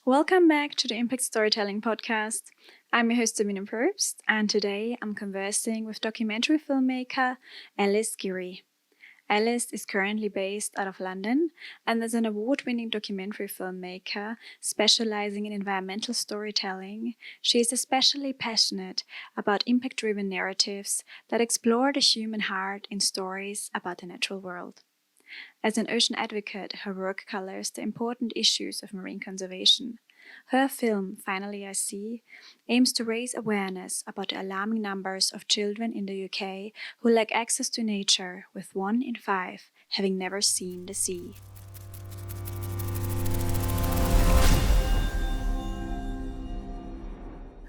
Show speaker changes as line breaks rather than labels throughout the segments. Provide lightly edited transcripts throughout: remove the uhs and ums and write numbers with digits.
Welcome back to the Impact Storytelling Podcast. I'm your host, Sabine M, and today I'm conversing with documentary filmmaker Alice Geary. Alice is currently based out of London and is an award-winning documentary filmmaker specializing in environmental storytelling. She is especially passionate about impact-driven narratives that explore the human heart in stories about the natural world. As an ocean advocate, her work colors the important issues of marine conservation. Her film, Finally I See, aims to raise awareness about the alarming numbers of children in the UK who lack access to nature, with 1 in 5 having never seen the sea.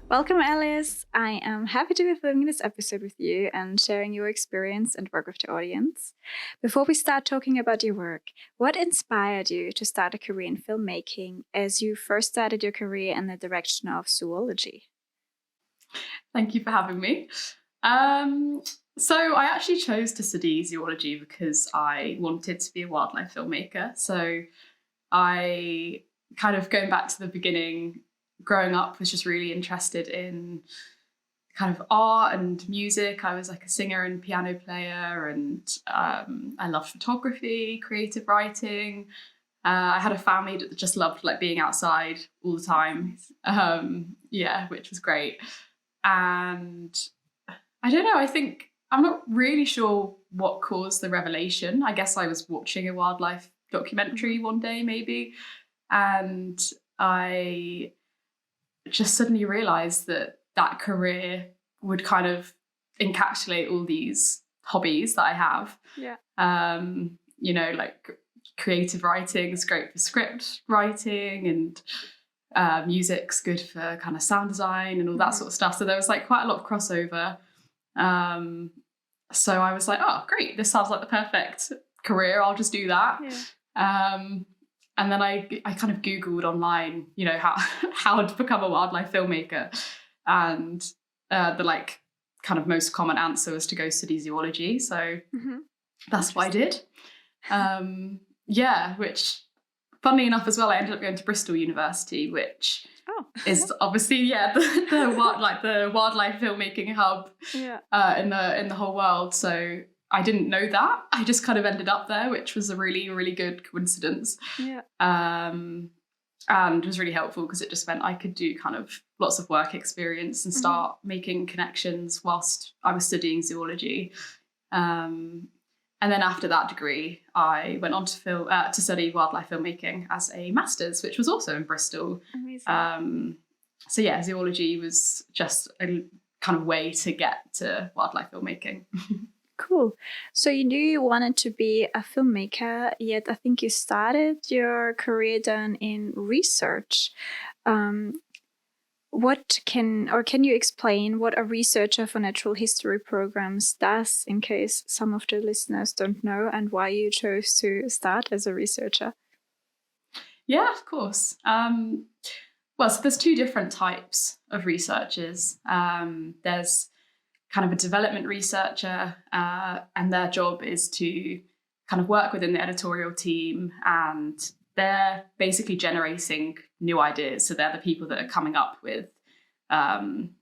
Welcome, Alice. I am happy to be filming this episode with you and sharing your experience and work with the audience. Before we start talking about your work, what inspired you to start a career in filmmaking as you first started your career in the direction of zoology?
Thank you for having me. So I actually chose to study zoology because I wanted to be a wildlife filmmaker. So I kind of going back to the beginning, growing up was just really interested in kind of art and music. I was like a singer and piano player, and I loved photography, creative writing. I had a family that just loved like being outside all the time. Which was great. And I don't know, I think I'm not really sure what caused the revelation. I guess I was watching a wildlife documentary one day maybe, and I just suddenly realized that career would kind of encapsulate all these hobbies that I have.
Yeah.
Like creative writing is great for script writing, and music's good for kind of sound design and all that sort of stuff. So there was like quite a lot of crossover. So I was like, oh, great, this sounds like the perfect career. I'll just do that.
Yeah.
And then I kind of Googled online, how to become a wildlife filmmaker. And the like kind of most common answer was to go study zoology. So that's what I did. Which funnily enough as well, I ended up going to Bristol University, which is obviously, the wildlife filmmaking hub in the whole world. So I didn't know that. I just kind of ended up there, which was a really, really good coincidence.
Yeah.
And was really helpful because it just meant I could do kind of lots of work experience and start making connections whilst I was studying zoology. And then after that degree, I went on to study wildlife filmmaking as a master's, which was also in Bristol.
Amazing.
Zoology was just a kind of way to get to wildlife filmmaking.
Cool. So you knew you wanted to be a filmmaker, yet I think you started your career done in research. Can you explain what a researcher for natural history programs does, in case some of the listeners don't know, and why you chose to start as a researcher?
Yeah, of course. So there's two different types of researchers. There's kind of a development researcher, and their job is to kind of work within the editorial team, and they're basically generating new ideas. So they're the people that are coming up with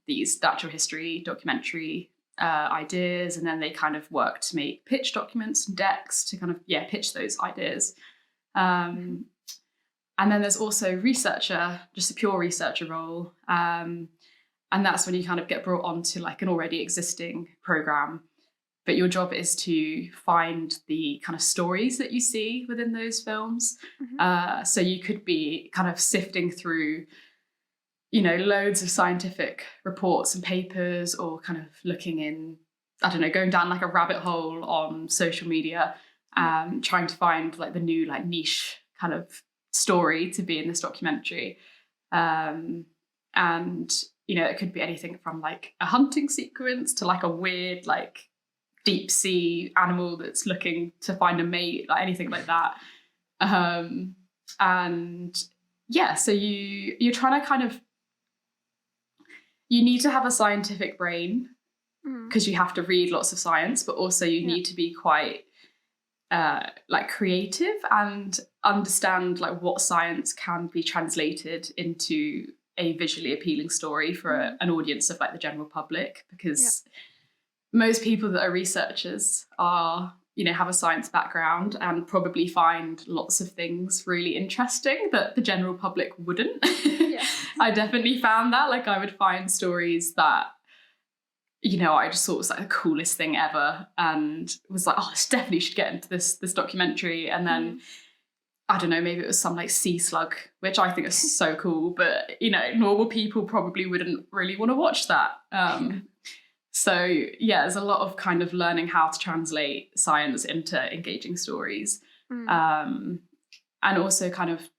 these natural history documentary ideas, and then they kind of work to make pitch documents and decks to kind of pitch those ideas. And then there's also researcher, just a pure researcher role. And that's when you kind of get brought onto like an already existing program. But your job is to find the kind of stories that you see within those films. So you could be kind of sifting through, loads of scientific reports and papers, or kind of looking in, going down like a rabbit hole on social media, trying to find like the new like niche kind of story to be in this documentary. It could be anything from like a hunting sequence to like a weird like deep sea animal that's looking to find a mate, like anything like that. So you're trying to kind of, you need to have a scientific brain because you have to read lots of science, but also you need to be quite like creative and understand like what science can be translated into a visually appealing story for an audience of like the general public, because most people that are researchers are, you know, have a science background and probably find lots of things really interesting that the general public wouldn't. I definitely found that. Like, I would find stories that, you know, I just thought was like the coolest thing ever, and was like, oh, this definitely should get into this documentary. And then I don't know, maybe it was some like sea slug, which I think is so cool, but you know, normal people probably wouldn't really want to watch that. So yeah, there's a lot of kind of learning how to translate science into engaging stories. And also kind of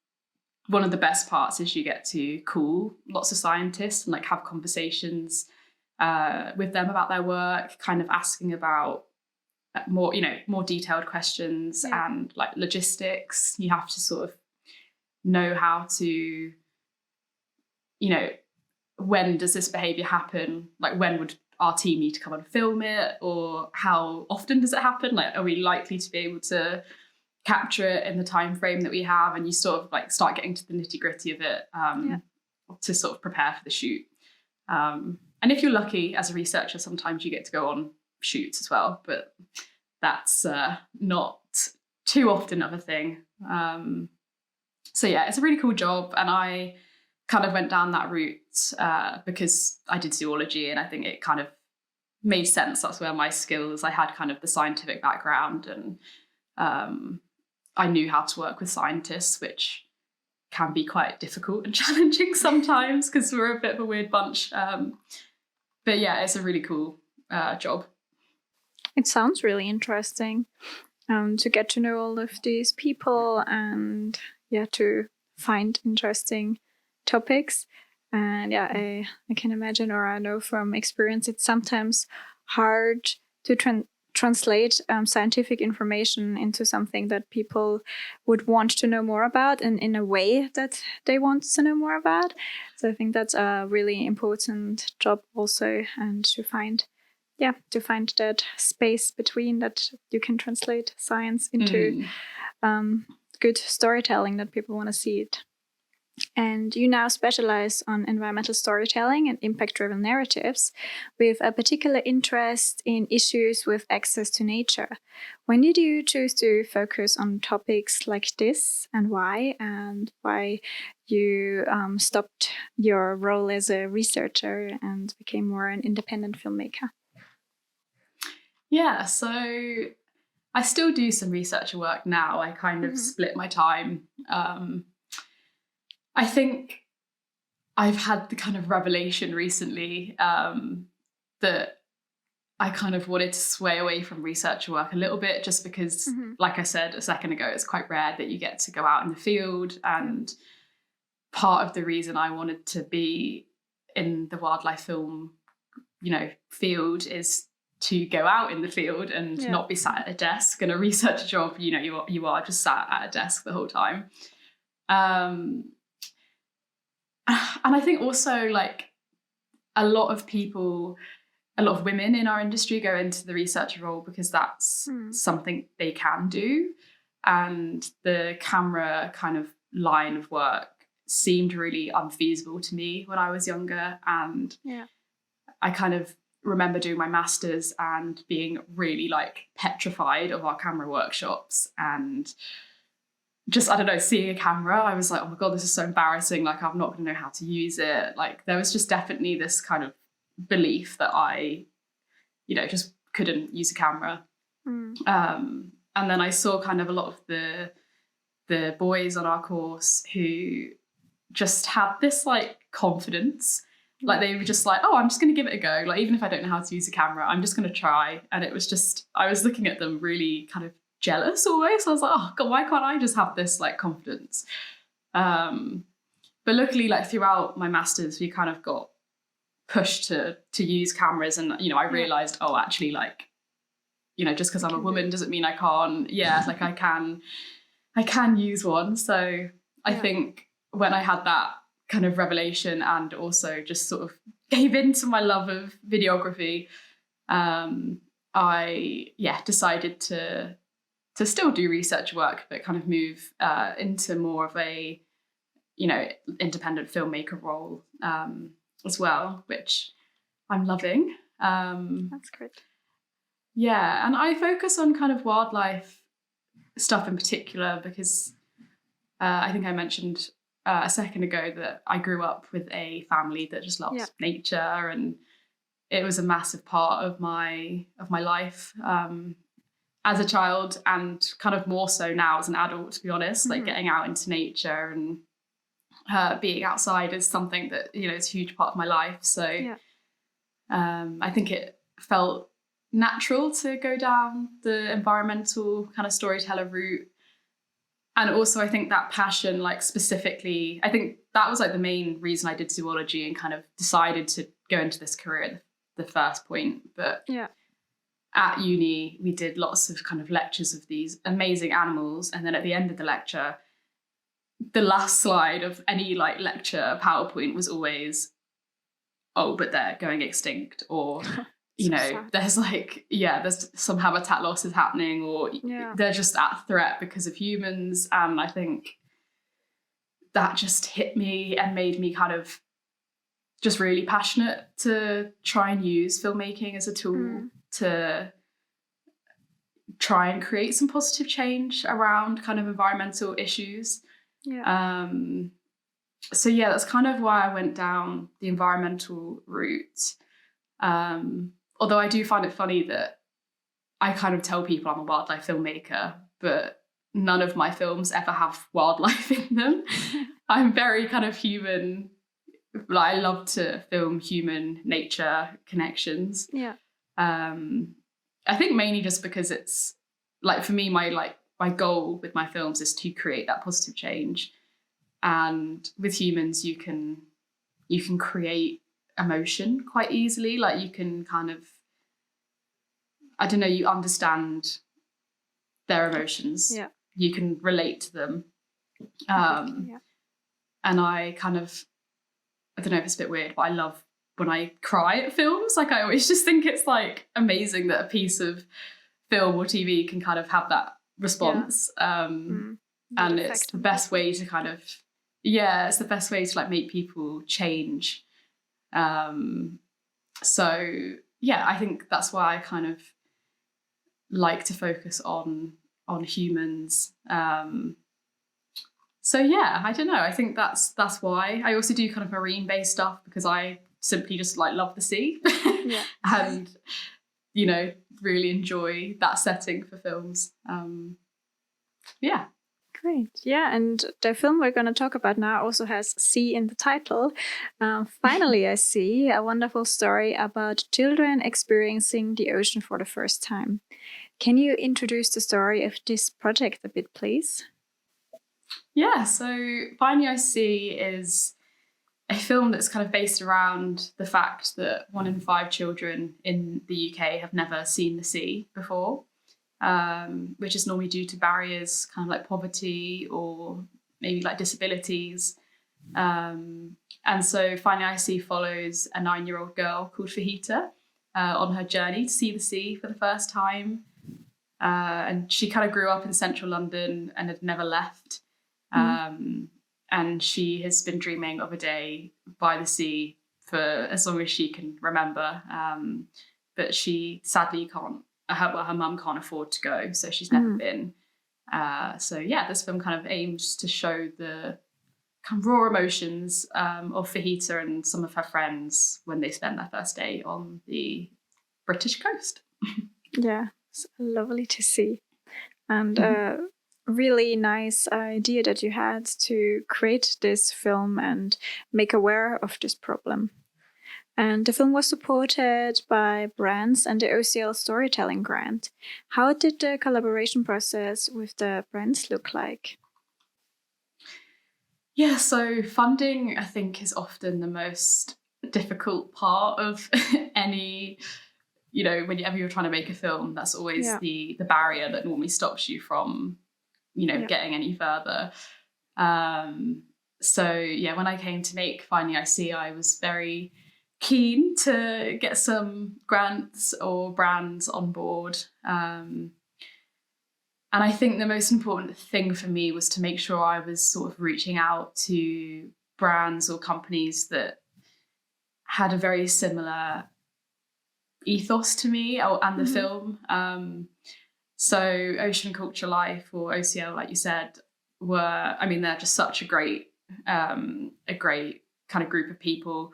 one of the best parts is you get to call lots of scientists and like have conversations with them about their work, kind of asking about more, you know, more detailed questions and like logistics. You have to sort of know how to, you know, when does this behavior happen? Like, when would our team need to come and film it, or how often does it happen? Like, are we likely to be able to capture it in the time frame that we have? And you sort of like start getting to the nitty gritty of it to sort of prepare for the shoot. And if you're lucky as a researcher, sometimes you get to go on shoots as well, but that's not too often of a thing. So yeah, it's a really cool job, and I kind of went down that route because I did zoology, and I think it kind of made sense. That's where my skills, I had kind of the scientific background, and I knew how to work with scientists, which can be quite difficult and challenging sometimes because we're a bit of a weird bunch. But yeah, it's a really cool job.
It sounds really interesting to get to know all of these people and to find interesting topics. And I can imagine, or I know from experience, it's sometimes hard to translate scientific information into something that people would want to know more about, and in a way that they want to know more about. So I think that's a really important job also, and to find that space between that you can translate science into good storytelling that people want to see it. And you now specialize on environmental storytelling and impact-driven narratives, with a particular interest in issues with access to nature. When did you choose to focus on topics like this, and why you stopped your role as a researcher and became more an independent filmmaker?
Yeah, so I still do some researcher work now. I kind of split my time. I think I've had the kind of revelation recently that I kind of wanted to sway away from researcher work a little bit, just because, like I said a second ago, it's quite rare that you get to go out in the field. And part of the reason I wanted to be in the wildlife film, you know, field is to go out in the field and not be sat at a desk. And a researcher job, you know, you are just sat at a desk the whole time. And I think also, like, a lot of women in our industry go into the researcher role because that's something they can do. And the camera kind of line of work seemed really unfeasible to me when I was younger. And I kind of remember doing my master's and being really like petrified of our camera workshops, and just, I don't know, seeing a camera, I was like, oh my God, this is so embarrassing. Like, I'm not going to know how to use it. Like, there was just definitely this kind of belief that I, you know, just couldn't use a camera. And then I saw kind of a lot of the boys on our course who just had this like confidence. Like, they were just like, oh, I'm just going to give it a go. Like, even if I don't know how to use a camera, I'm just going to try. And it was just, I was looking at them really kind of jealous always. I was like, oh God, why can't I just have this like confidence? But luckily, like, throughout my master's, we kind of got pushed to use cameras. And, you know, I realized, oh, actually, like, you know, just because I'm a woman doesn't mean I can't. Yeah, like, I can use one. So I think when I had that kind of revelation, and also just sort of gave in to my love of videography, I decided to to still do research work, but kind of move into more of a, independent filmmaker role as well, which I'm loving.
That's great.
Yeah, and I focus on kind of wildlife stuff in particular because I think I mentioned a second ago that I grew up with a family that just loves nature, and it was a massive part of my life as a child, and kind of more so now as an adult, to be honest. Like getting out into nature and being outside is something that is a huge part of my life. So I think it felt natural to go down the environmental kind of storyteller route. And also I think that passion, like specifically, I think that was like the main reason I did zoology and kind of decided to go into this career at the first point. But at uni, we did lots of kind of lectures of these amazing animals. And then at the end of the lecture, the last slide of any like lecture PowerPoint was always, oh, but they're going extinct, or
sad.
there's like there's some habitat loss is happening, or they're just at threat because of humans. And I think that just hit me and made me kind of just really passionate to try and use filmmaking as a tool to try and create some positive change around kind of environmental issues. So that's kind of why I went down the environmental route. Although I do find it funny that I kind of tell people I'm a wildlife filmmaker, but none of my films ever have wildlife in them. I'm very kind of human. Like, I love to film human nature connections. I think mainly just because it's like, for me, my goal with my films is to create that positive change. And with humans, you can create emotion quite easily. Like, you can kind of, I don't know, you understand their emotions. You can relate to them. And I kind of, I don't know if it's a bit weird, but I love when I cry at films. Like, I always just think it's like amazing that a piece of film or TV can kind of have that response. And it's the best way to kind of, it's the best way to like make people change. So I think that's why I kind of like to focus on humans. I don't know. I think that's why. I also do kind of marine-based stuff because I simply just like love the sea and really enjoy that setting for films.
Great. Yeah, and the film we're going to talk about now also has sea in the title. Finally, I see a wonderful story about children experiencing the ocean for the first time. Can you introduce the story of this project a bit, please?
Yeah, so Finally I See is a film that's kind of based around the fact that 1 in 5 children in the UK have never seen the sea before, which is normally due to barriers, kind of like poverty or maybe like disabilities. And so Finally I See follows a 9-year-old girl called Fahita on her journey to see the sea for the first time. And she kind of grew up in central London and had never left. And she has been dreaming of a day by the sea for as long as she can remember. But she sadly can't, her mum can't afford to go, so she's never been. This film kind of aims to show the kind of raw emotions of Fahita and some of her friends when they spend their first day on the British coast.
Yeah, it's lovely to see. And really nice idea that you had to create this film and make aware of this problem. And the film was supported by brands and the OCL Storytelling Grant. How did the collaboration process with the brands look like?
Yeah, so funding, I think, is often the most difficult part of any, whenever you're trying to make a film, that's always the barrier that normally stops you from getting any further. When I came to make Finally I See, I was very keen to get some grants or brands on board. I think the most important thing for me was to make sure I was sort of reaching out to brands or companies that had a very similar ethos to me and the film. So Ocean Culture Life, or OCL, like you said, they're just such a great kind of group of people.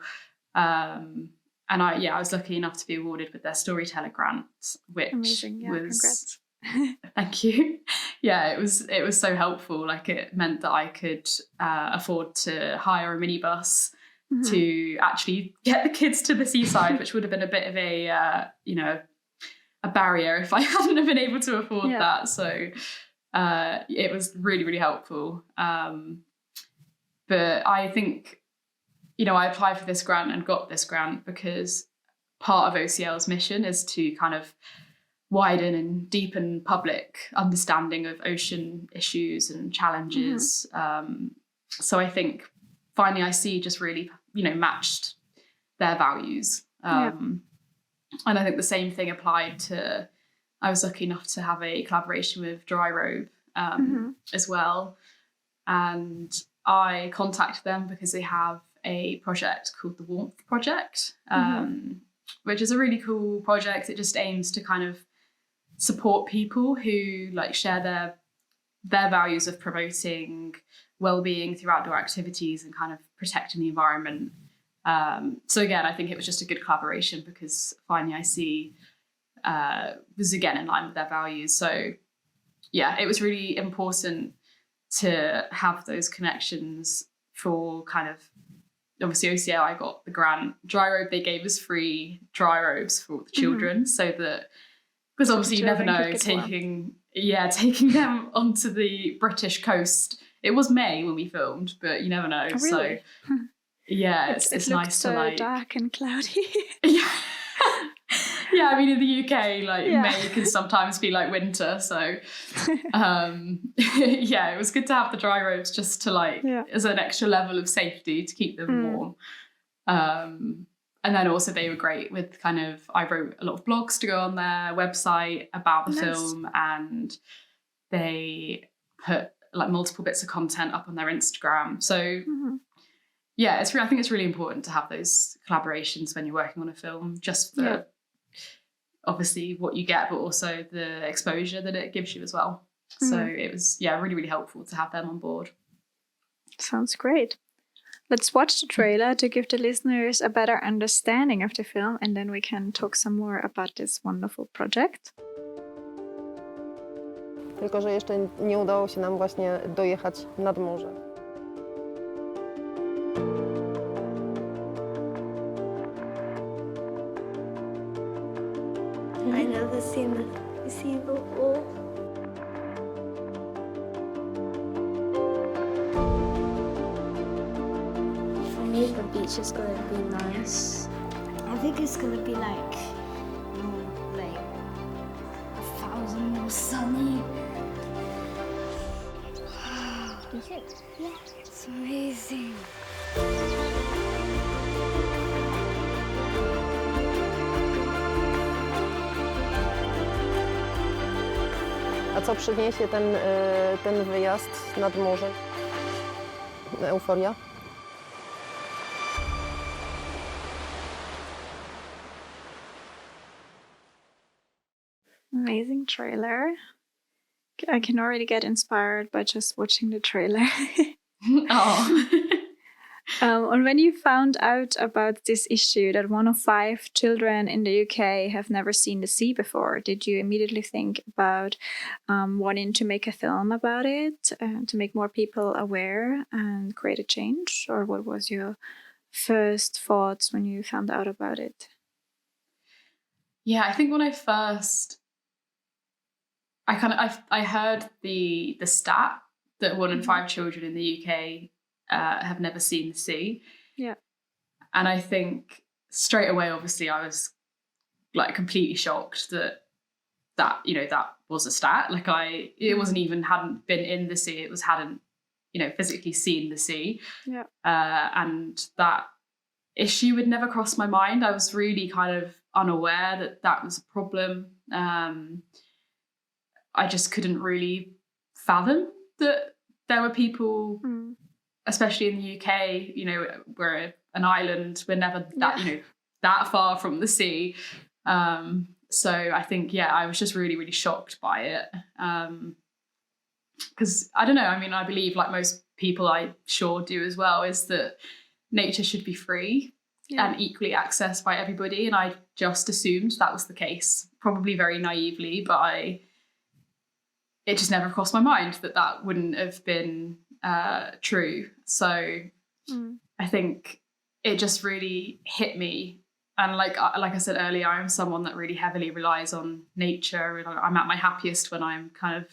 And I was lucky enough to be awarded with their storyteller grant, which
Amazing. Yeah,
was
congrats.
thank you. Yeah, it was so helpful. Like, it meant that I could afford to hire a minibus to actually get the kids to the seaside, which would have been a bit of a barrier if I hadn't have been able to afford that. So it was really, really helpful. But I think, I applied for this grant and got this grant because part of OCL's mission is to kind of widen and deepen public understanding of ocean issues and challenges. So I think Finding IC just really, matched their values. And I think the same thing applied to, I was lucky enough to have a collaboration with Dry Robe as well. And I contacted them because they have a project called the Warmth Project, which is a really cool project. It just aims to kind of support people who share their values of promoting well-being through outdoor activities and kind of protecting the environment. So again, I think it was just a good collaboration because Finding IC was again in line with their values. So yeah, it was really important to have those connections for kind of, obviously OCL, I got the grant. Dry Robe, they gave us free dry robes for all the children, so that, because obviously you never know, taking them onto the British coast. It was May when we filmed, but you never know.
Oh, really?
So yeah, it's nice to
dark and cloudy.
Yeah, I mean, in the UK, May can sometimes be like winter. So, it was good to have the dry robes just to as an extra level of safety to keep them warm. And then also they were great with I wrote a lot of blogs to go on their website about the film, and they put multiple bits of content up on their Instagram. So I think it's really important to have those collaborations when you're working on a film, just for obviously what you get, but also the exposure that it gives you as well. So it was really, really helpful to have them on board.
Sounds great. Let's watch the trailer to give the listeners a better understanding of the film, and then we can talk some more about this wonderful project.
Tylko że jeszcze nie udało się nam właśnie dojechać nad morze.
I never seen the sea before. For me, the beach is going to be nice. I think it's going to be like 1,000 more sunny. Is it? Yeah, it's amazing.
A co przyniesie ten wyjazd nad morze? Euforia.
Amazing trailer. I can already get inspired by just watching the trailer.
Oh.
And when you found out about this issue that 1 of 5 children in the UK have never seen the sea before, did you immediately think about wanting to make a film about it, to make more people aware and create a change? Or what was your first thoughts when you found out about it?
Yeah, I think when I first, I heard the stat that 1 in 5 children in the UK have never seen the sea.
Yeah.
And I think straight away, obviously, I was completely shocked that was a stat. It wasn't even hadn't been in the sea. It was hadn't, physically seen the sea.
Yeah.
And that issue would never cross my mind. I was really kind of unaware that was a problem. I just couldn't really fathom that there were people, especially in the UK, you know, we're an island, we're never that, you know, that far from the sea. So I think, I was just really, really shocked by it. Because I don't know, I mean, I believe, like most people I sure do as well, is that nature should be free and equally accessed by everybody. And I just assumed that was the case, probably very naively, but it just never crossed my mind that wouldn't have been true. So I think it just really hit me. And like I said earlier, I'm someone that really heavily relies on nature. And I'm at my happiest when I'm kind of,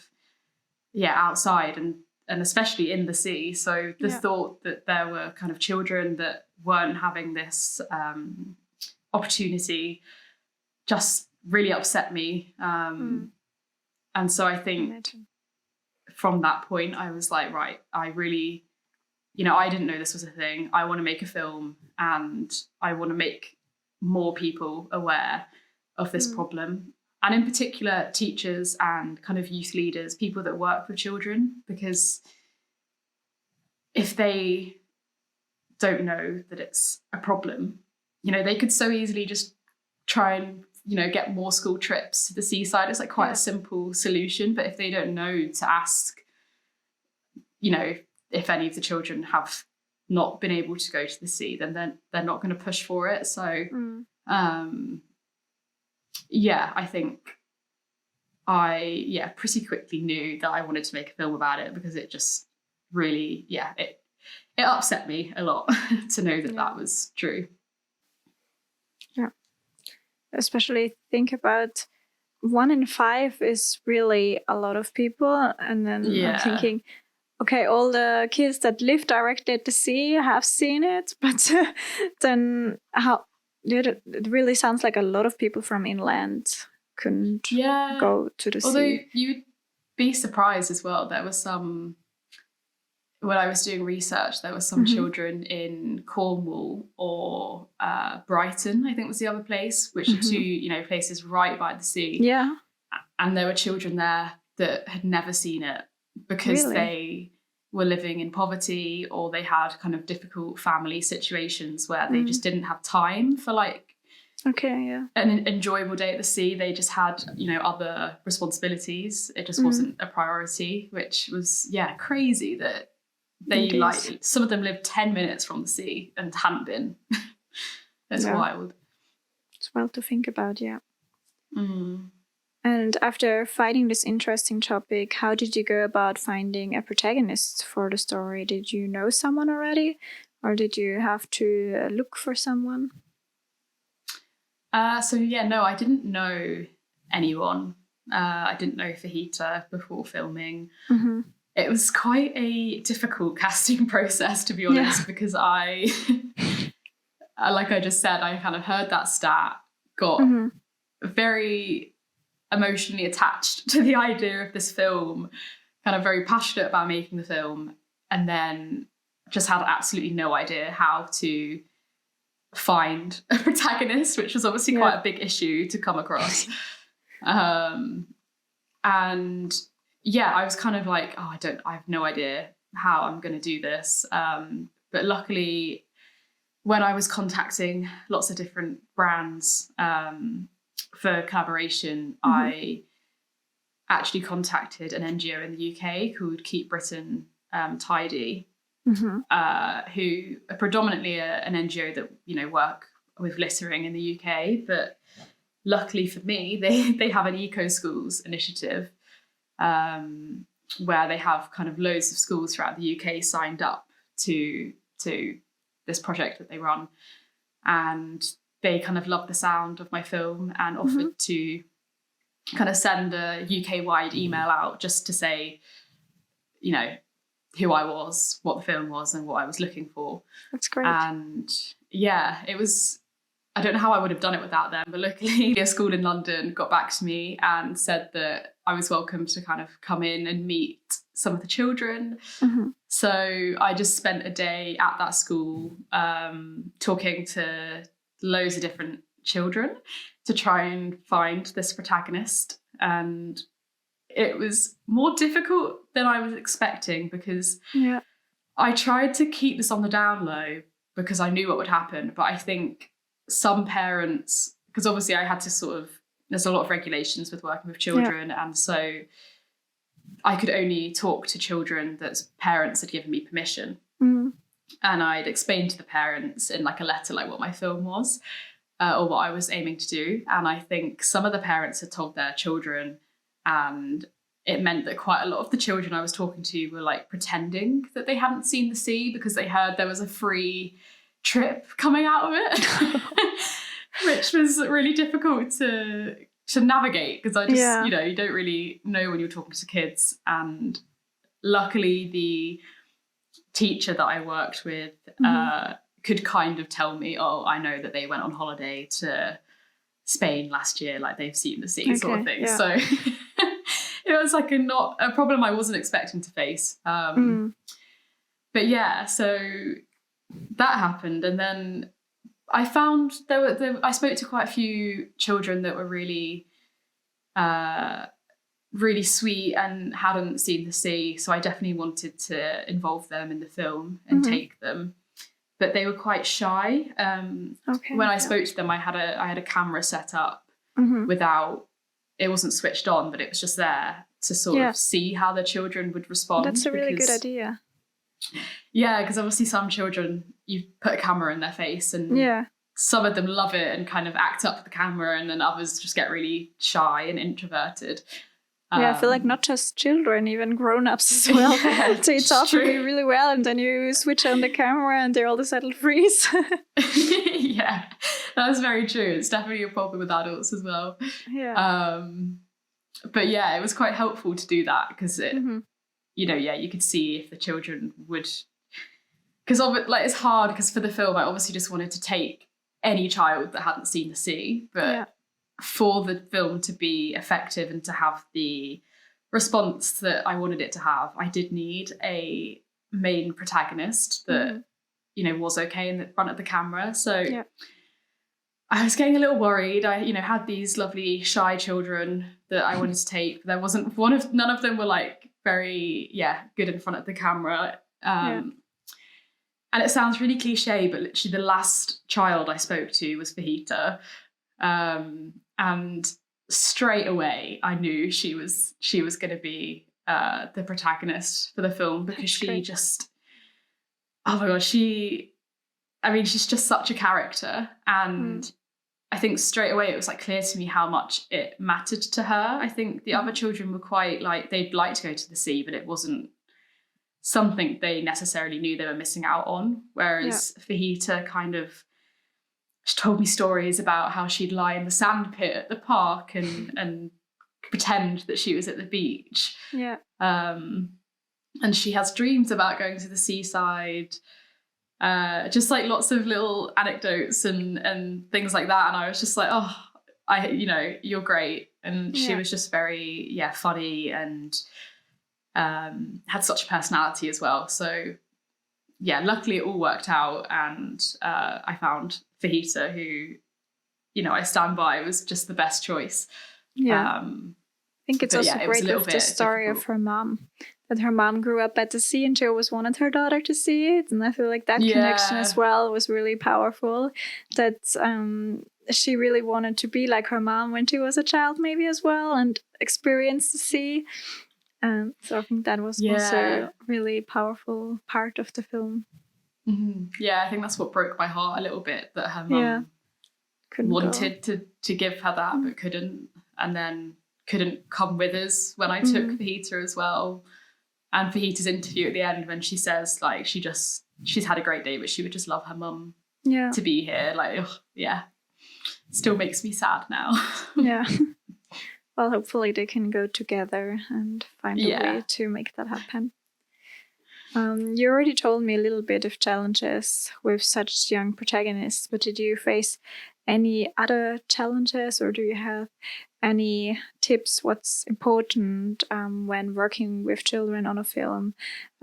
outside and especially in the sea. So the thought that there were kind of children that weren't having this opportunity just really upset me. And so I think from that point, I was like, right, I really, I didn't know this was a thing. I want to make a film, and I want to make more people aware of this problem. And in particular, teachers and kind of youth leaders, people that work with children, because if they don't know that it's a problem, they could so easily just try and, get more school trips to the seaside. It's like quite a simple solution. But if they don't know to ask, if any of the children have not been able to go to the sea, then they're not going to push for it. So, I think I pretty quickly knew that I wanted to make a film about it, because it just really, it upset me a lot to know that was true.
Yeah. Especially think about 1 in 5 is really a lot of people. And then I'm thinking, okay, all the kids that live directly at the sea have seen it, but then it really sounds like a lot of people from inland couldn't go to the
Although
sea.
you'd be surprised as well. There was some, when I was doing research, there was some children in Cornwall or Brighton, I think was the other place, which are two, places right by the sea.
Yeah.
And there were children there that had never seen it, because they were living in poverty, or they had kind of difficult family situations where they just didn't have time for an enjoyable day at the sea. They just had, other responsibilities. It just wasn't a priority, which was, crazy that they some of them lived 10 minutes from the sea and hadn't been. It's wild.
It's wild to think about, And after finding this interesting topic, how did you go about finding a protagonist for the story? Did you know someone already, or did you have to look for someone?
No, I didn't know anyone. I didn't know Fajita before filming. It was quite a difficult casting process, to be honest, because I, like I just said, I kind of heard that stat, got very emotionally attached to the idea of this film, kind of very passionate about making the film, and then just had absolutely no idea how to find a protagonist, which was obviously quite a big issue to come across. I was kind of like, I have no idea how I'm going to do this. But luckily, when I was contacting lots of different brands for collaboration, I actually contacted an NGO in the UK called Keep Britain Tidy, who are predominantly an NGO that, work with littering in the UK. But luckily for me, they have an eco schools initiative, where they have kind of loads of schools throughout the UK signed up to this project that they run. And they kind of loved the sound of my film and offered to kind of send a UK-wide email out just to say, who I was, what the film was, and what I was looking for.
That's great.
And it was, I don't know how I would have done it without them, but luckily a school in London got back to me and said that I was welcome to kind of come in and meet some of the children. So I just spent a day at that school talking to loads of different children to try and find this protagonist. And it was more difficult than I was expecting, because
Yeah.
I tried to keep this on the down low because I knew what would happen. But I think some parents, because obviously I had to there's a lot of regulations with working with children. And so I could only talk to children that parents had given me permission.
Mm.
And I'd explained to the parents in like a letter, like what my film was, or what I was aiming to do. And I think some of the parents had told their children, and it meant that quite a lot of the children I was talking to were like pretending that they hadn't seen the sea because they heard there was a free trip coming out of it, which was really difficult to navigate, because I just, you don't really know when you're talking to kids. And luckily the teacher that I worked with could kind of tell me, oh, I know that they went on holiday to Spain last year, like they've seen the sea, sort of thing. Yeah. So it was like not a problem I wasn't expecting to face. But yeah, so that happened. And then I found I spoke to quite a few children that were really, really sweet and hadn't seen the sea. So I definitely wanted to involve them in the film and take them. But they were quite shy. When I spoke to them, I had a camera set up it wasn't switched on, but it was just there to sort of see how the children would respond.
That's a really good idea.
Yeah, because obviously some children, you put a camera in their face and some of them love it and kind of act up to the camera, and then others just get really shy and introverted.
I feel like not just children, even grown-ups as well. So you talk really, really well, and then you switch on the camera and they all of a sudden freeze.
Yeah, that's very true. It's definitely a problem with adults as well.
Yeah.
But yeah, it was quite helpful to do that, because it, you could see if the children would, because it's hard, because for the film I obviously just wanted to take any child that hadn't seen the sea, but for the film to be effective and to have the response that I wanted it to have, I did need a main protagonist that was okay in the front of the camera. So I was getting a little worried. I had these lovely shy children that I wanted to take. There wasn't none of them were like very good in front of the camera. And it sounds really cliche, but literally the last child I spoke to was Fajita. And straight away I knew she was going to be the protagonist for the film, because she just, oh my god, she's just such a character. And I think straight away it was like clear to me how much it mattered to her. I think the other children were quite like, they'd like to go to the sea, but it wasn't something they necessarily knew they were missing out on. Whereas Fajita kind of, she told me stories about how she'd lie in the sand pit at the park and pretend that she was at the beach.
Yeah.
And she has dreams about going to the seaside. Just like lots of little anecdotes and things like that. And I was just like, oh, you're great. And she was just very, funny and had such a personality as well. So yeah, luckily it all worked out, and I found Fajita, who, I stand by, was just the best choice.
Yeah. I think it's also great with the story of her mom, that her mom grew up at the sea and she always wanted her daughter to see it. And I feel like that connection as well was really powerful, that she really wanted to be like her mom when she was a child maybe as well, and experience the sea. So I think that was also a really powerful part of the film.
Yeah, I think that's what broke my heart a little bit, that her mum wanted to give her that but couldn't, and then couldn't come with us when I took Fajita as well. And Fajita's interview at the end, when she says like she's had a great day, but she would just love her mum to be here. Like, still makes me sad now.
Yeah. Well, hopefully they can go together and find a way to make that happen. You already told me a little bit of challenges with such young protagonists, but did you face any other challenges, or do you have any tips what's important when working with children on a film,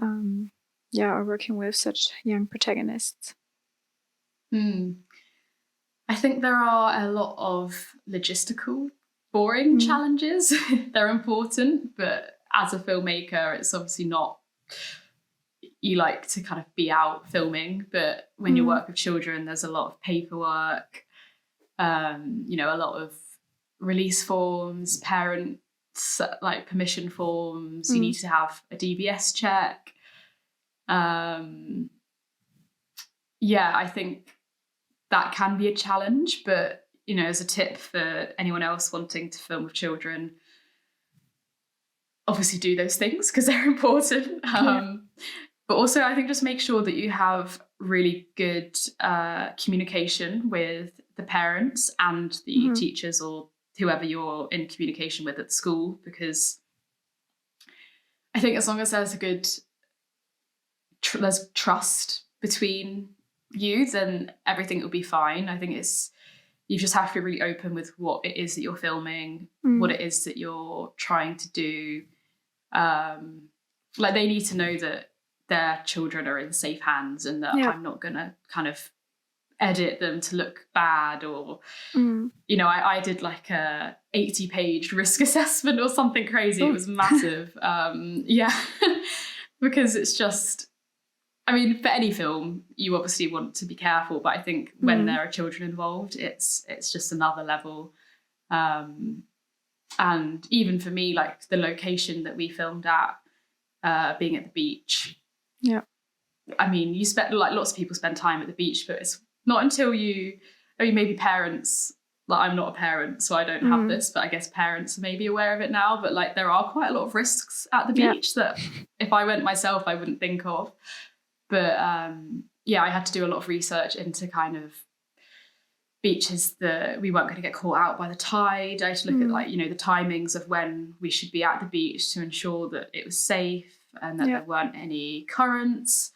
or working with such young protagonists?
I think there are a lot of logistical boring challenges. They're important, but as a filmmaker, it's obviously not, you like to kind of be out filming, but when you work with children, there's a lot of paperwork, you know, a lot of release forms, parents like permission forms, you need to have a DBS check. Yeah, I think that can be a challenge, but, you know, as a tip for anyone else wanting to film with children, obviously do those things because they're important. But also I think just make sure that you have really good communication with the parents and the teachers or whoever you're in communication with at school, because I think as long as there's a good there's trust between you, then everything will be fine. I think you just have to be really open with what it is that you're filming, what it is that you're trying to do. Like they need to know that their children are in safe hands and that I'm not gonna kind of edit them to look bad or you know, I did like a 80-page risk assessment or something crazy. It was massive. Because it's just, I mean, for any film you obviously want to be careful, but I think when there are children involved, it's just another level. And even for me, like the location that we filmed at, being at the beach, I mean, you spend, like lots of people spend time at the beach, but it's not until I mean, maybe parents, like I'm not a parent, so I don't have this, but I guess parents are maybe aware of it now, but like there are quite a lot of risks at the beach that if I went myself, I wouldn't think of. But I had to do a lot of research into kind of beaches that we weren't going to get caught out by the tide. I had to look at like, you know, the timings of when we should be at the beach to ensure that it was safe and that there weren't any currents.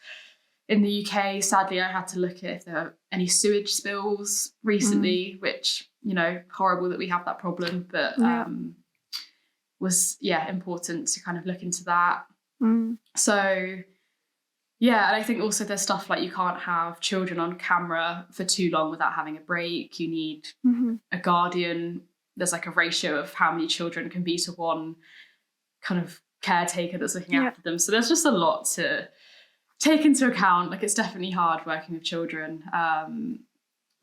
In the UK, sadly, I had to look at if there were any sewage spills recently, which, you know, horrible that we have that problem, but was, important to kind of look into that. So, yeah, and I think also there's stuff like you can't have children on camera for too long without having a break. You need a guardian. There's like a ratio of how many children can be to one kind of caretaker that's looking after them. So there's just a lot to take into account. Like it's definitely hard working with children.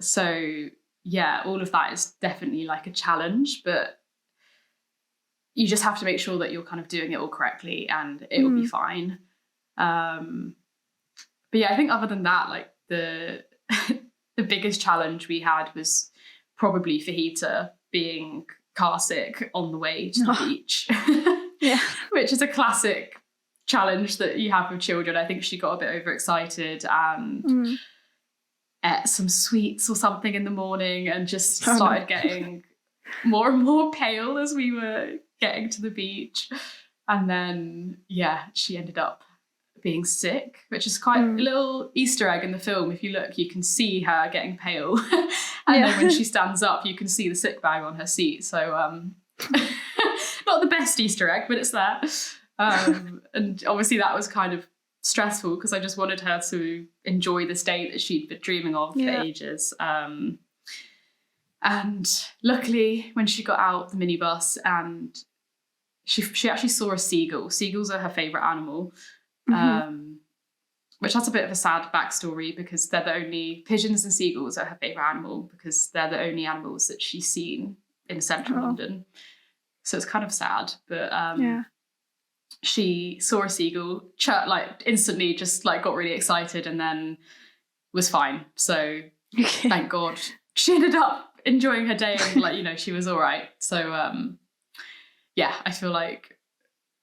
So yeah, all of that is definitely like a challenge, but you just have to make sure that you're kind of doing it all correctly and it will be fine. But yeah, I think other than that, like the biggest challenge we had was probably Fajita being car sick on the way to the beach, which is a classic challenge that you have with children. I think she got a bit overexcited and ate some sweets or something in the morning and just started getting more and more pale as we were getting to the beach. And then, she ended up being sick, which is quite a little Easter egg in the film. If you look, you can see her getting pale. And then when she stands up, you can see the sick bag on her seat. So not the best Easter egg, but it's there. And obviously that was kind of stressful because I just wanted her to enjoy this day that she'd been dreaming of for ages. And luckily when she got out the minibus and she actually saw a seagull. Seagulls are her favourite animal, which has a bit of a sad backstory because they're the only, pigeons and seagulls are her favourite animal because they're the only animals that she's seen in central London. So it's kind of sad, but she saw a seagull, like instantly just like got really excited and then was fine. So thank God she ended up enjoying her day and like, you know, she was all right. So I feel like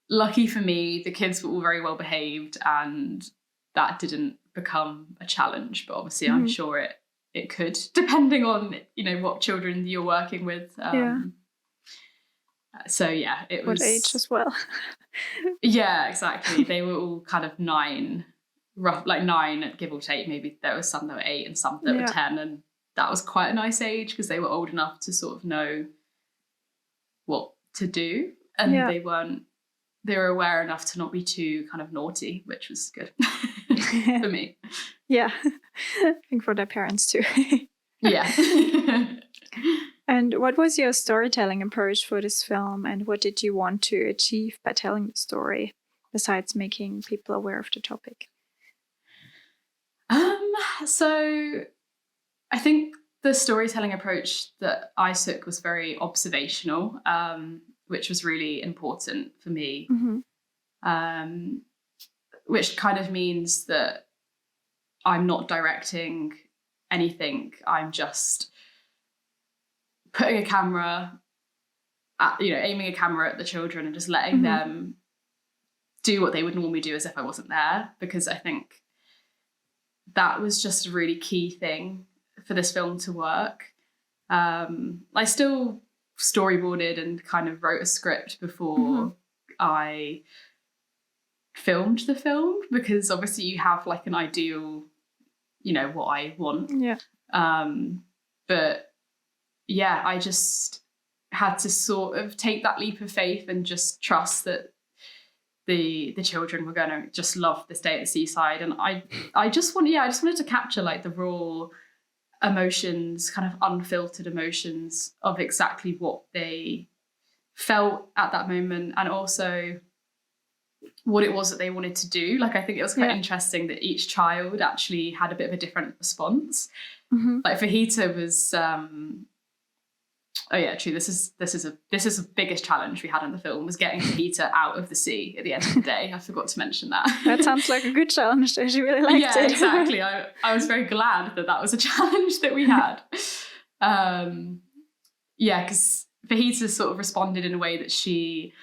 lucky for me, the kids were all very well behaved and that didn't become a challenge, but obviously I'm sure it could, depending on, you know, what children you're working with. So it was...
What age as well.
Yeah, exactly. They were all kind of 9, like 9 give or take. Maybe there was some that were 8 and some that were 10, and that was quite a nice age because they were old enough to sort of know what to do, and they were aware enough to not be too kind of naughty, which was good for me.
Yeah, I think for their parents too.
Yeah.
And what was your storytelling approach for this film, and what did you want to achieve by telling the story, besides making people aware of the topic?
So I think the storytelling approach that I took was very observational, which was really important for me. Which kind of means that I'm not directing anything. I'm just putting a camera at, aiming a camera at the children and just letting them do what they would normally do as if I wasn't there, because I think that was just a really key thing for this film to work. I still storyboarded and kind of wrote a script before I filmed the film, because obviously you have like an ideal, what I want.
Yeah.
But yeah, I just had to sort of take that leap of faith and just trust that the children were going to just love this day at the seaside. And I just wanted to capture like the raw emotions, kind of unfiltered emotions of exactly what they felt at that moment, and also what it was that they wanted to do. Like, I think it was quite interesting that each child actually had a bit of a different response. Like Fajita was this is the biggest challenge we had in the film, was getting Fajita out of the sea at the end of the day. I forgot to mention that.
That sounds like a good challenge. She really liked it.
Yeah, exactly. I was very glad that was a challenge that we had. Because Fajita sort of responded in a way that she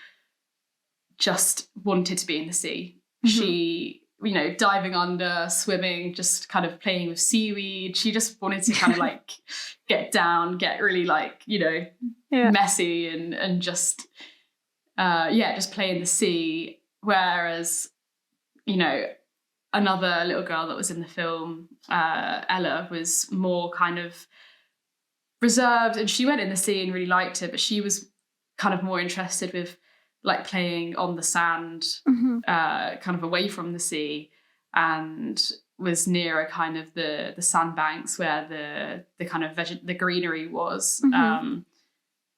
just wanted to be in the sea. She, diving under, swimming, just kind of playing with seaweed. She just wanted to kind of like get down, get really like, messy and just, just play in the sea. Whereas, another little girl that was in the film, Ella, was more kind of reserved, and she went in the sea and really liked it, but she was kind of more interested with like playing on the sand, kind of away from the sea, and was nearer kind of the sandbanks where the kind of the greenery was.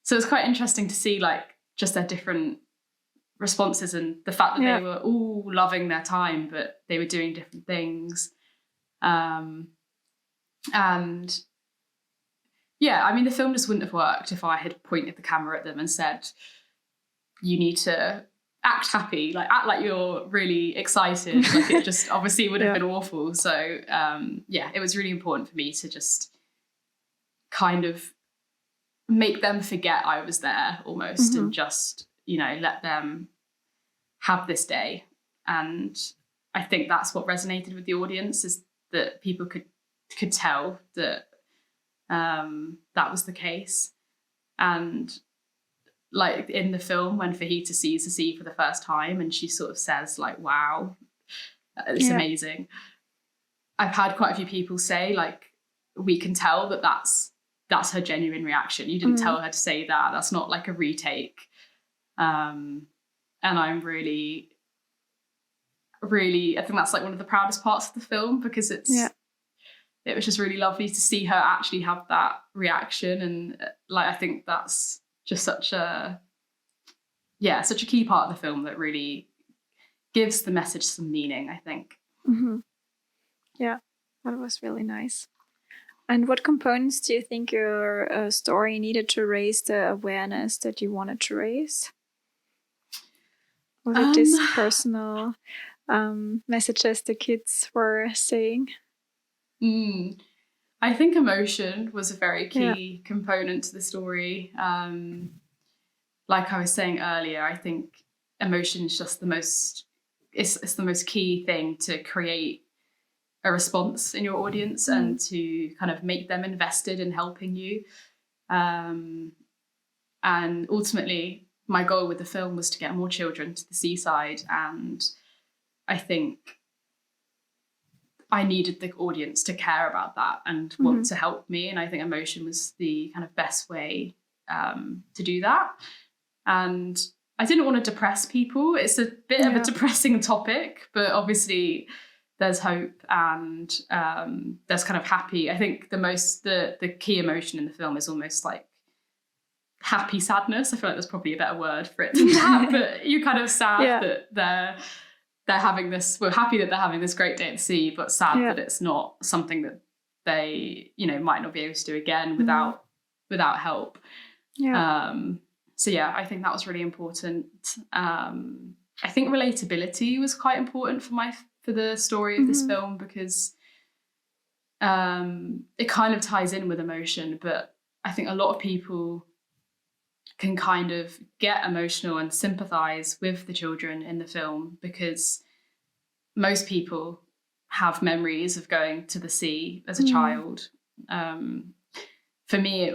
So it's quite interesting to see like just their different responses, and the fact that they were all loving their time, but they were doing different things. And yeah, I mean, the film just wouldn't have worked if I had pointed the camera at them and said, you need to act happy, like act like you're really excited. Like, it just obviously would have been awful. So it was really important for me to just kind of make them forget I was there almost, and just, let them have this day. And I think that's what resonated with the audience, is that people could tell that that was the case. And like in the film, when Fajita sees the sea for the first time and she sort of says like, wow, it's amazing. I've had quite a few people say like, we can tell that that's her genuine reaction. You didn't tell her to say that. That's not like a retake. And I'm really, really, I think that's like one of the proudest parts of the film, because it was just really lovely to see her actually have that reaction. And like, I think that's just such a key part of the film that really gives the message some meaning, I think.
Yeah, that was really nice. And what components do you think your story needed to raise the awareness that you wanted to raise? Was it this personal messages the kids were saying?
I think emotion was a very key component to the story. Like I was saying earlier, I think emotion is just it's the most key thing to create a response in your audience and to kind of make them invested in helping you. And ultimately, my goal with the film was to get more children to the seaside. And I think I needed the audience to care about that and want to help me. And I think emotion was the kind of best way to do that. And I didn't want to depress people. It's a bit of a depressing topic, but obviously there's hope and there's kind of happy. I think the key emotion in the film is almost like happy sadness. I feel like there's probably a better word for it than that, but you're kind of sad that they're having this, we're happy that they're having this great day at sea, but sad that it's not something that they, you know, might not be able to do again without help. So yeah, I think that was really important. I think relatability was quite important for the story of this film, because it kind of ties in with emotion, but I think a lot of people can kind of get emotional and sympathize with the children in the film, because most people have memories of going to the sea as a child. For me,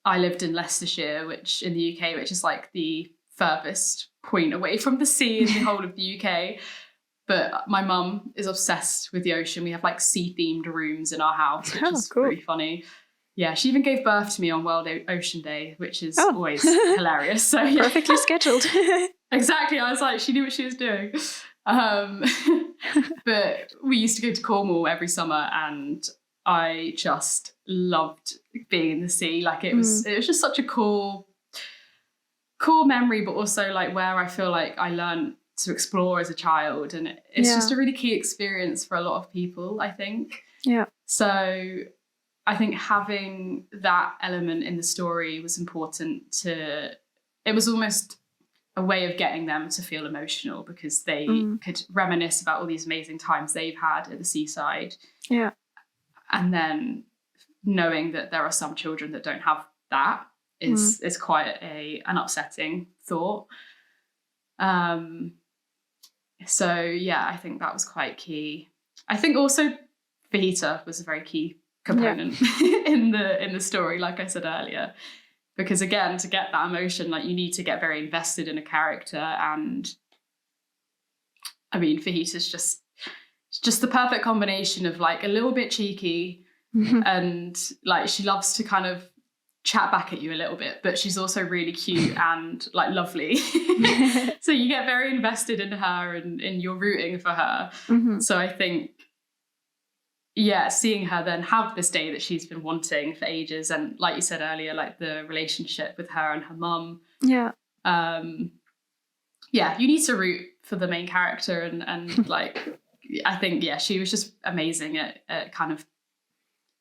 I lived in Leicestershire, which in the UK, which is like the furthest point away from the sea in the whole of the UK. But my mum is obsessed with the ocean. We have like sea-themed rooms in our house, which is really funny. Yeah, she even gave birth to me on World Ocean Day, which is always hilarious. So yeah.
Perfectly scheduled.
Exactly. I was like, she knew what she was doing. But we used to go to Cornwall every summer, and I just loved being in the sea. Like it was just such a cool memory, but also like where I feel like I learned to explore as a child, and it's just a really key experience for a lot of people, I think.
Yeah.
So I think having that element in the story was important. It was almost a way of getting them to feel emotional, because they could reminisce about all these amazing times they've had at the seaside.
Yeah.
And then knowing that there are some children that don't have that is quite an upsetting thought. So yeah, I think that was quite key. I think also fajita was a very key component in the story, like I said earlier, because again, to get that emotion, like you need to get very invested in a character. And I mean, fajita's just the perfect combination of like a little bit cheeky and like she loves to kind of chat back at you a little bit, but she's also really cute and like lovely. So you get very invested in her and you're rooting for her. So I think, yeah, seeing her then have this day that she's been wanting for ages, and like you said earlier, like the relationship with her and her mum. Yeah, you need to root for the main character, and like I think she was just amazing at kind of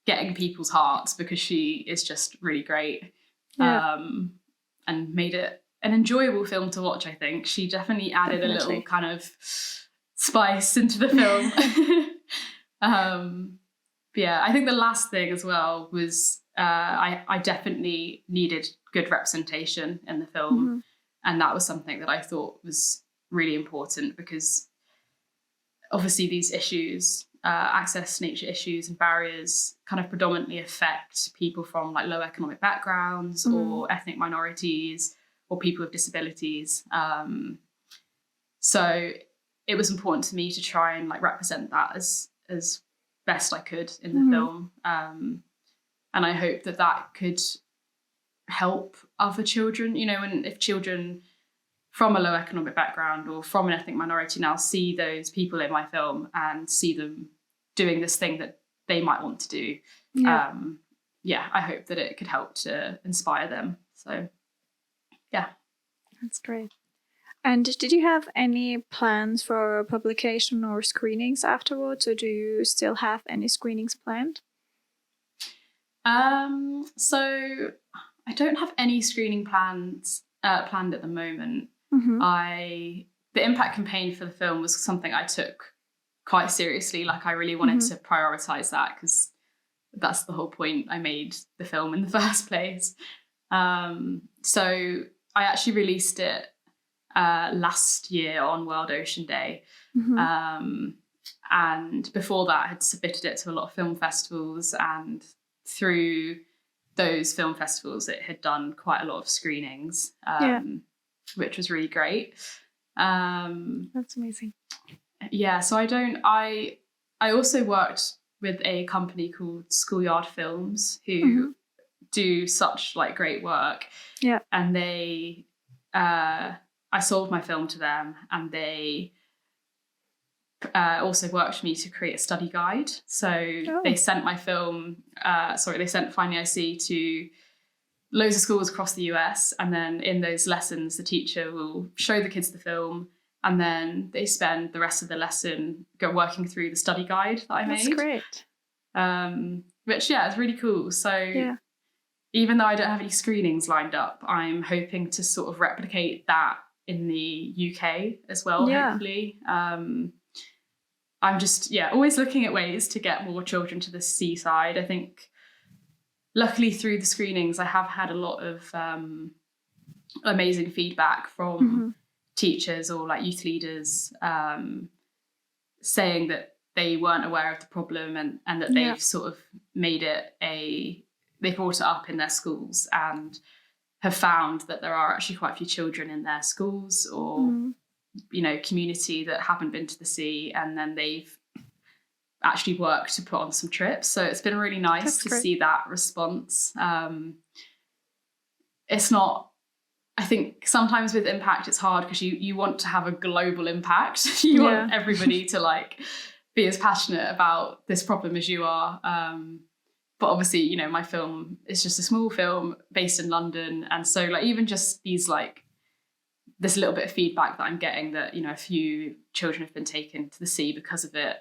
getting people's hearts, because she is just really great. And made it an enjoyable film to watch. I think she definitely added a little kind of spice into the film. But yeah, I think the last thing as well was I definitely needed good representation in the film. And that was something that I thought was really important, because obviously these issues, access to nature issues and barriers, kind of predominantly affect people from like low economic backgrounds or ethnic minorities or people with disabilities. So it was important to me to try and like represent that as best I could in the film. And I hope that could help other children, you know, and if children from a low economic background or from an ethnic minority now see those people in my film and see them doing this thing that they might want to do, I hope that it could help to inspire them. So yeah.
That's great. And did you have any plans for publication or screenings afterwards, or do you still have any screenings planned?
So I don't have any screening plans planned at the moment. The impact campaign for the film was something I took quite seriously. Like I really wanted to prioritize that, because that's the whole point I made the film in the first place. So I actually released it last year on World Ocean Day. And before that I had submitted it to a lot of film festivals, and through those film festivals it had done quite a lot of screenings, which was really great.
That's amazing.
Yeah, so I also worked with a company called Schoolyard Films, who do such like great work. Yeah. And they I sold my film to them, and they also worked with me to create a study guide. So they sent my film, they sent Finding IC to loads of schools across the US, and then in those lessons the teacher will show the kids the film, and then they spend the rest of the lesson working through the study guide that I made.
That's great.
Which is really cool. So even though I don't have any screenings lined up, I'm hoping to sort of replicate that in the UK as well, hopefully. I'm just always looking at ways to get more children to the seaside. I think luckily through the screenings I have had a lot of amazing feedback from teachers or like youth leaders, saying that they weren't aware of the problem and that they've sort of made it they brought it up in their schools and have found that there are actually quite a few children in their schools or community that haven't been to the sea, and then they've actually worked to put on some trips. So it's been really nice to see that response. It's not, I think sometimes with impact it's hard because you want to have a global impact. You want everybody to like be as passionate about this problem as you are. But obviously, my film is just a small film based in London. And so like even just these like this little bit of feedback that I'm getting that, a few children have been taken to the sea because of it.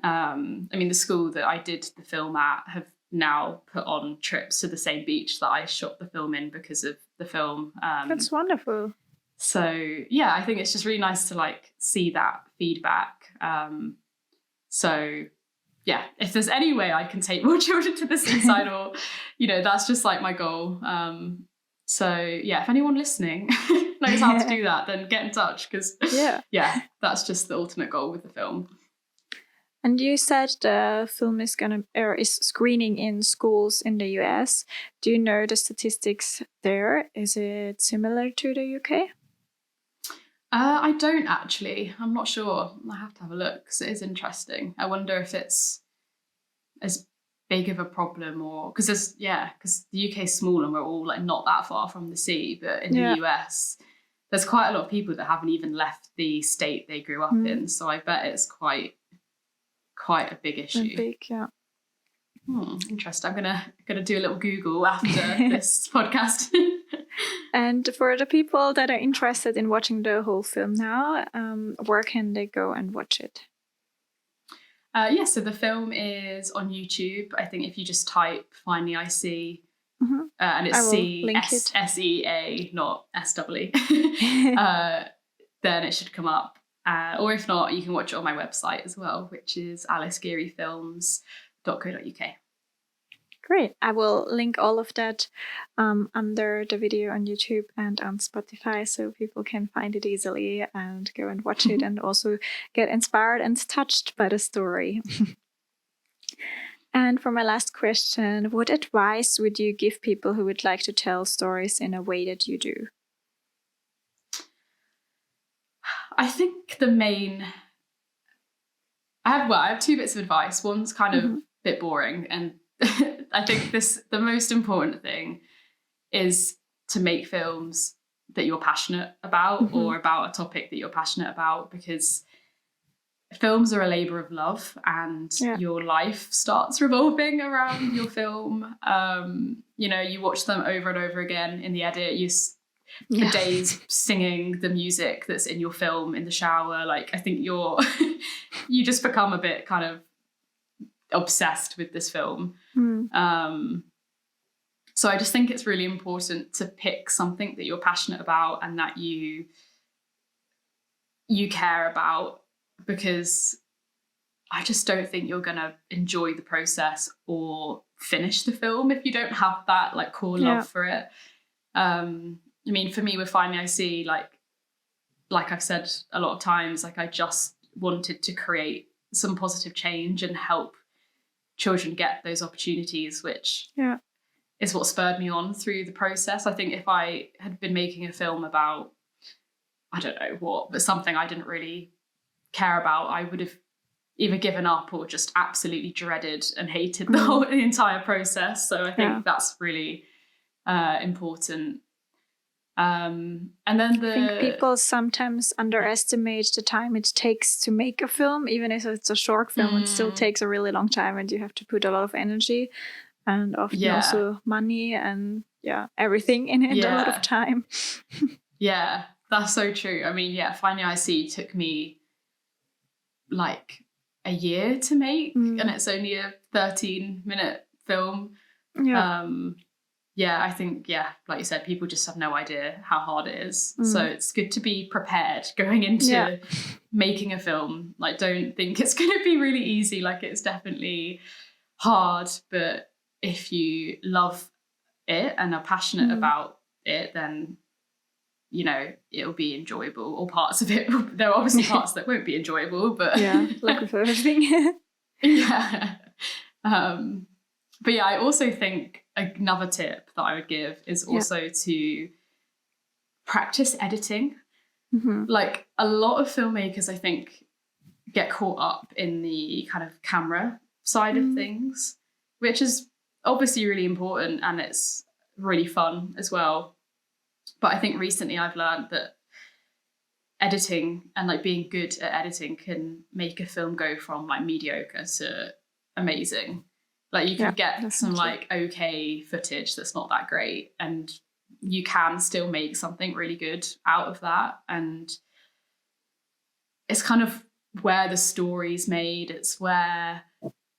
I mean, the school that I did the film at have now put on trips to the same beach that I shot the film in because of the film.
That's wonderful.
So, I think it's just really nice to like see that feedback. If there's any way I can take more children to the seaside or, that's just like my goal. If anyone listening knows how to do that, then get in touch because that's just the ultimate goal with the film.
And you said the film is screening in schools in the US. Do you know the statistics there? Is it similar to the UK?
I don't actually. I'm not sure. I have to have a look because it is interesting. I wonder if it's as big of a problem or because the UK is small and we're all like not that far from the sea, but in the US there's quite a lot of people that haven't even left the state they grew up in. So I bet it's quite a big issue. Interesting. I'm gonna do a little Google after this podcast.
And for the people that are interested in watching the whole film now, where can they go and watch it?
So the film is on YouTube. I think if you just type Find the IC, and it's CSEA, not SEE, then it should come up. Or if not, you can watch it on my website as well, which is alicegearyfilms.co.uk.
Great. I will link all of that under the video on YouTube and on Spotify so people can find it easily and go and watch it and also get inspired and touched by the story. And for my last question, what advice would you give people who would like to tell stories in a way that you do?
I think I have two bits of advice. One's kind of a bit boring, and I think the most important thing is to make films that you're passionate about or about a topic that you're passionate about, because films are a labor of love and your life starts revolving around your film. You watch them over and over again in the edit. For days singing the music that's in your film in the shower. Like, I think you just become a bit kind of obsessed with this film. So I just think it's really important to pick something that you're passionate about and that you care about, because I just don't think you're going to enjoy the process or finish the film if you don't have that like core love for it. I mean, for me with Find the IC, like I've said a lot of times, like I just wanted to create some positive change and help children get those opportunities, which is what spurred me on through the process. I think if I had been making a film about, I don't know what, but something I didn't really care about, I would have either given up or just absolutely dreaded and hated the entire process. So I think that's really important. And then
I think people sometimes underestimate the time it takes to make a film. Even if it's a short film, it still takes a really long time and you have to put a lot of energy. and often
Yeah.
also money and everything in it, a lot of time.
Yeah, that's so true. I mean, Finding IC took me like a year to make, and it's only a 13-minute film. I think, like you said, people just have no idea how hard it is. So it's good to be prepared going into making a film. Like, don't think it's going to be really easy. Like, it's definitely hard, but if you love it and are passionate about it, then it'll be enjoyable, or parts of it. There are obviously parts that won't be enjoyable, but
like with everything.
But I also think another tip that I would give is also to practice editing. Like, a lot of filmmakers, I think, get caught up in the kind of camera side of things, which is obviously really important and it's really fun as well. But I think recently I've learned that editing and like being good at editing can make a film go from like mediocre to amazing. Like, you can get some like okay footage that's not that great, and you can still make something really good out of that. And it's kind of where the story's made, it's where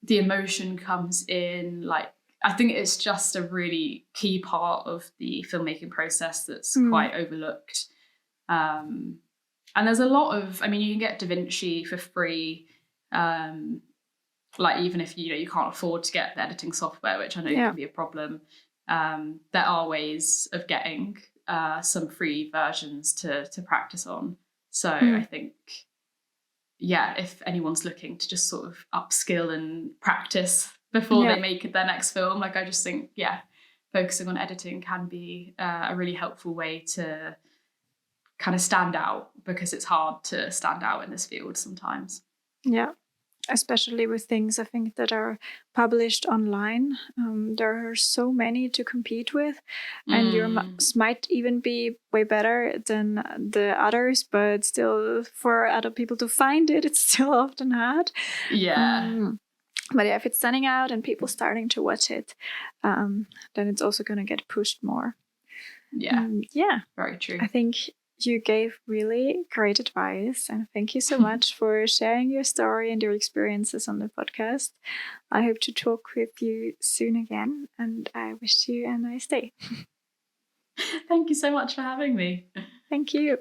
the emotion comes in. Like, I think it's just a really key part of the filmmaking process that's quite overlooked. And there's a lot of, I mean, you can get DaVinci for free. Like, even if you can't afford to get the editing software, which I know can be a problem, there are ways of getting some free versions to practice on. So I think, if anyone's looking to just sort of upskill and practice before they make their next film, like, I just think, focusing on editing can be a really helpful way to kind of stand out, because it's hard to stand out in this field sometimes.
Yeah. Especially with things, I think, that are published online. There are so many to compete with, and yours might even be way better than the others, but still, for other people to find it, it's still often hard. But if it's standing out and people starting to watch it, then it's also going to get pushed more. Very
true.
I think you gave really great advice, and thank you so much for sharing your story and your experiences on the podcast. I hope to talk with you soon again, and I wish you a nice day.
Thank you so much for having me.
Thank you.